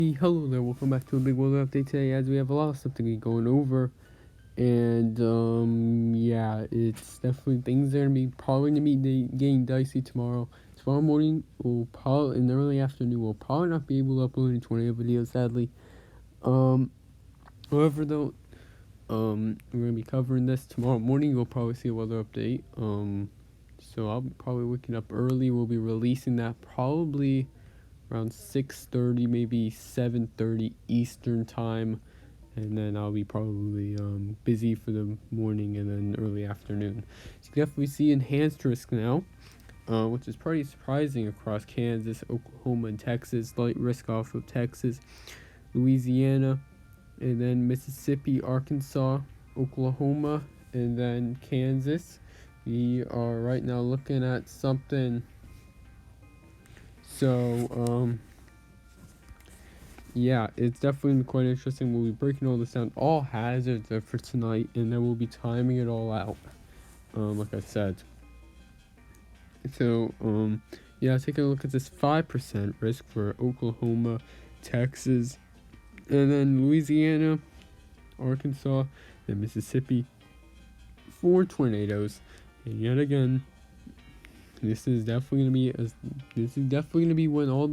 Hello there, welcome back to a big weather update today as we have a lot of stuff to be going over. And yeah, it's definitely things are gonna be probably gonna be getting dicey tomorrow. Tomorrow morning we'll probably in the early afternoon we'll probably not be able to upload any tornado videos sadly. Um however though, we're gonna be covering this tomorrow morning. You'll probably see a weather update. So I'll be probably waking up early. We'll be releasing that probably around 6:30, maybe 7:30 Eastern time, and then I'll be probably busy for the morning and then early afternoon. So you can definitely see enhanced risk now, which is pretty surprising across Kansas, Oklahoma, and Texas. Light risk off of Texas, Louisiana, and then Mississippi, Arkansas, Oklahoma, and then Kansas. We are right now looking at something. So, yeah, it's definitely quite interesting. We'll be breaking all this down, all hazards for tonight, and then we'll be timing it all out, like I said. So, yeah, taking a look at this 5% risk for Oklahoma, Texas, and then Louisiana, Arkansas, and Mississippi for tornadoes. And yet again, this is definitely gonna be when all of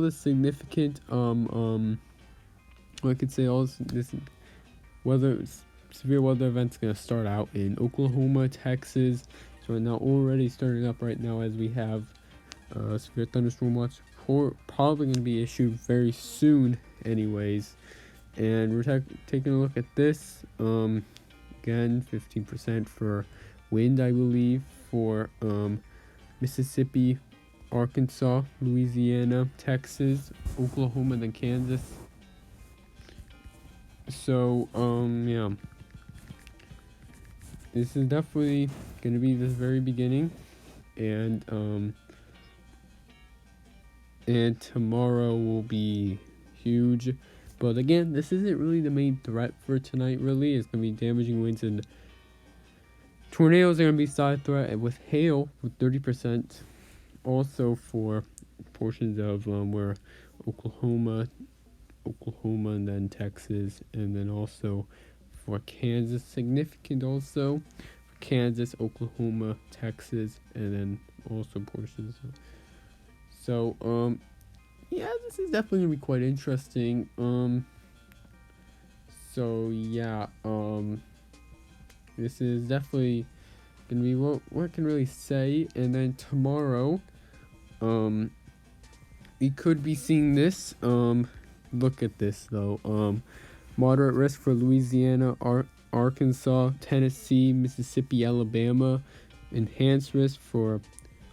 the significant I could say all this weather severe weather events gonna start out in Oklahoma, Texas. So right now already starting up right now as we have severe thunderstorm watch probably gonna be issued very soon anyways. And we're taking a look at this again 15% for wind, I believe, for Mississippi, Arkansas, Louisiana, Texas, Oklahoma, and then Kansas. So yeah, this is definitely gonna be the very beginning, and tomorrow will be huge. But again, this isn't really the main threat for tonight. Really, it's gonna be damaging winds and tornadoes are going to be side threat with hail with 30%. Also for portions of where Oklahoma, and then Texas, and then also for Kansas, significant also for Kansas, Oklahoma, Texas, and then also portions. So yeah, this is definitely going to be quite interesting. So yeah, this is definitely gonna be what I can really say. And then tomorrow, we could be seeing this. Look at this though. Moderate risk for Louisiana, Arkansas, Tennessee, Mississippi, Alabama. Enhanced risk for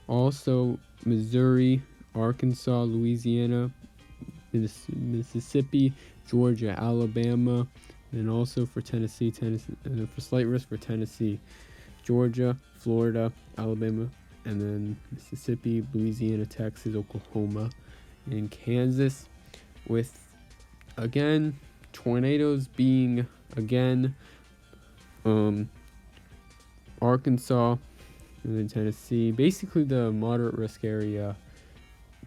also Missouri, Arkansas, Louisiana, Mississippi, Georgia, Alabama. And also for Tennessee, for slight risk for Tennessee, Georgia, Florida, Alabama, and then Mississippi, Louisiana, Texas, Oklahoma, and Kansas, with again tornadoes being again Arkansas and then Tennessee, basically the moderate risk area.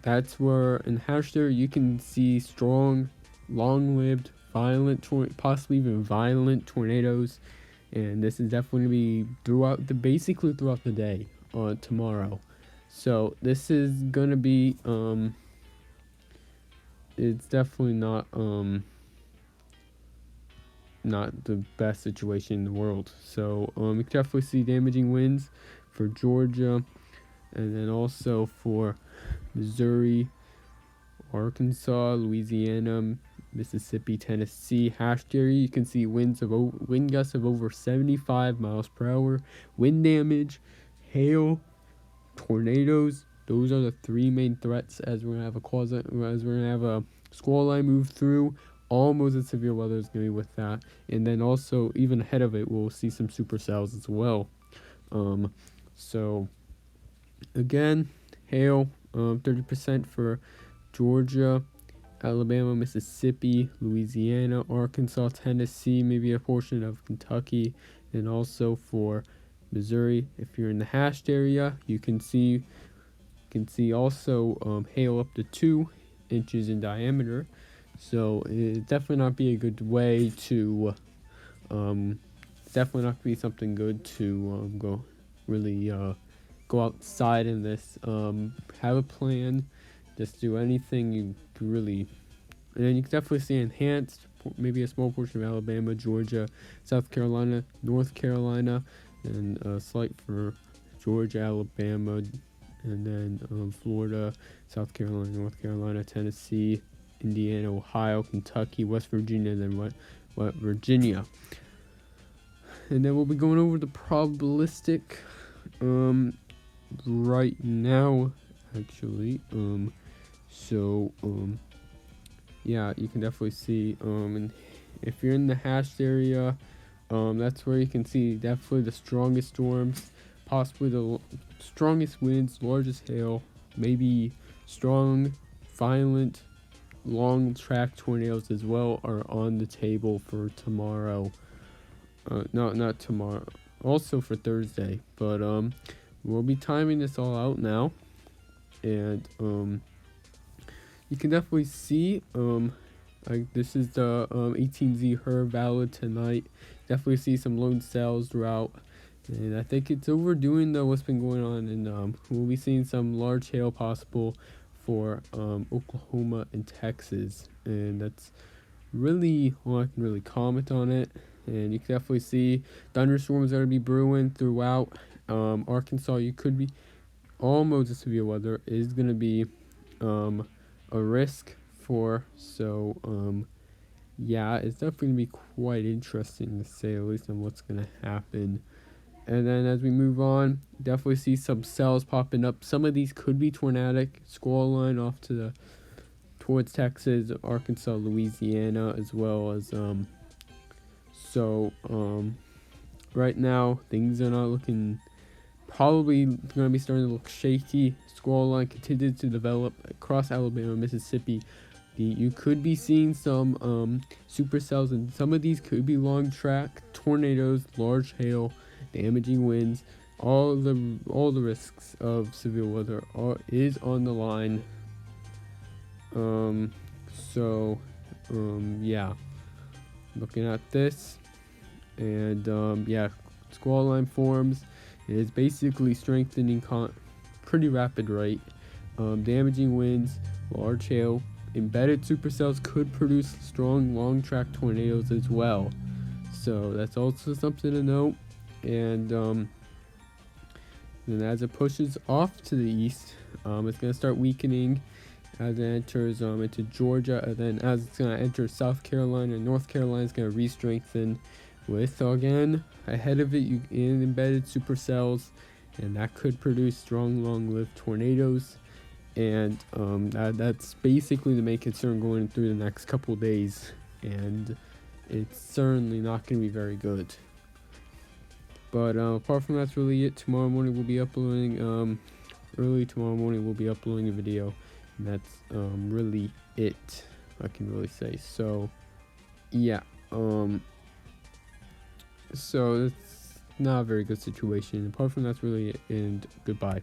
That's where in Hatcher you can see strong, long-lived, violent, possibly even violent tornadoes, and this is definitely going to be basically throughout the day tomorrow. So this is gonna be it's definitely not the best situation in the world. So you can definitely see damaging winds for Georgia, and then also for Missouri, Arkansas, Louisiana, Mississippi, Tennessee. Hatched area, you can see wind gusts of over 75 miles per hour, wind damage, hail, tornadoes. Those are the three main threats as we're gonna have a squall line move through. Almost as severe weather is gonna be with that, and then also even ahead of it, we'll see some supercells as well. So again, hail, 30% for Georgia, Alabama, Mississippi, Louisiana, Arkansas, Tennessee, maybe a portion of Kentucky, and also for Missouri. If you're in the Hatched area, you can see also hail up to 2 inches in diameter. So it definitely not be a good way to, definitely not be something good to go really go outside in this. Have a plan, just do anything you really, and then you can definitely see enhanced, maybe a small portion of Alabama, Georgia, South Carolina, North Carolina, and slight for Georgia, Alabama, and then Florida, South Carolina, North Carolina, Tennessee, Indiana, Ohio, Kentucky, West Virginia, and then what Virginia. And then we'll be going over the probabilistic right now, actually. Yeah, you can definitely see, and if you're in the hashed area, that's where you can see definitely the strongest storms, possibly the strongest winds, largest hail, maybe strong, violent, long track tornadoes as well are on the table for tomorrow. Not tomorrow, also for Thursday, but we'll be timing this all out now, and you can definitely see this is the 18Z Her valid tonight. Definitely see some lone cells throughout, and I think it's overdoing what's been going on, and we'll be seeing some large hail possible for Oklahoma and Texas, and that's really all I can really comment on it. And you can definitely see thunderstorms that are be brewing throughout Arkansas. You could be almost a severe weather is going to be a risk for. So yeah, it's definitely going to be quite interesting to say at least on what's going to happen. And then as we move on, definitely see some cells popping up. Some of these could be tornadic, squall line off to towards Texas, Arkansas, Louisiana, as well as right now things are not looking, probably going to be starting to look shaky. Squall line continues to develop across Alabama, Mississippi. You could be seeing some supercells, and some of these could be long track tornadoes, large hail, damaging winds. All the risks of severe weather is on the line. Yeah, looking at this, and yeah, squall line forms. It is basically strengthening pretty rapid rate. Damaging winds, large hail, embedded supercells could produce strong long track tornadoes as well. So that's also something to note. And then as it pushes off to the east, it's going to start weakening as it enters into Georgia, and then as it's going to enter South Carolina and North Carolina, it's going to re-strengthen with, again, ahead of it, embedded supercells, and that could produce strong, long-lived tornadoes. And that's basically the main concern going through the next couple days, and it's certainly not going to be very good. But apart from that's really it. Tomorrow morning we'll be uploading, early tomorrow morning we'll be uploading a video, and that's really it, I can really say. So yeah, so it's not a very good situation. Apart from that's really it, and goodbye.